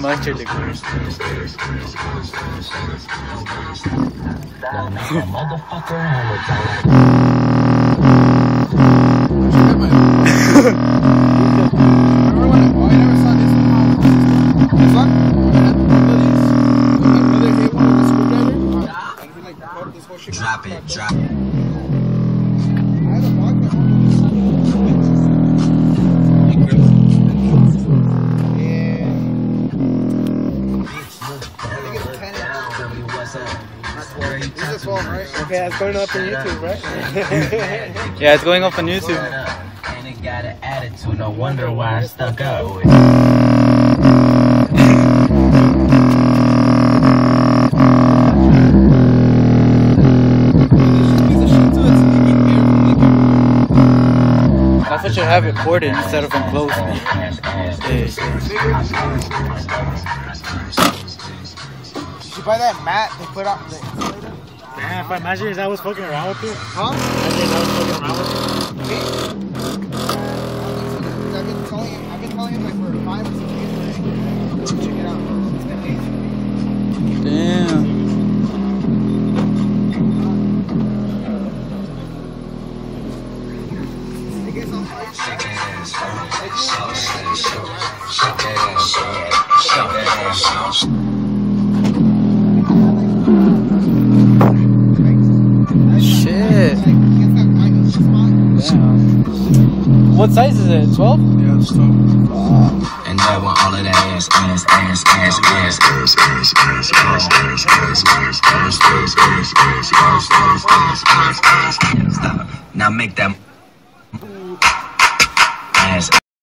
Mustard liquor. Drop it, drop it. Okay, it's going up on YouTube, right? Yeah, it's going up on YouTube. And it got an attitude, no wonder why I stuck out. That's what you have recorded instead of enclosed. Did you buy that mat they put out the insulator? Yeah, but imagine I was fucking around with you. Huh? Imagine I was fucking around with you. I've been telling him like for 5 or 6 days already. Check it out. It's been days. Damn. Shit. Damn. What size is it? 12? Yeah, it's 12. And I want all of that ass. Stop. Now make that ass.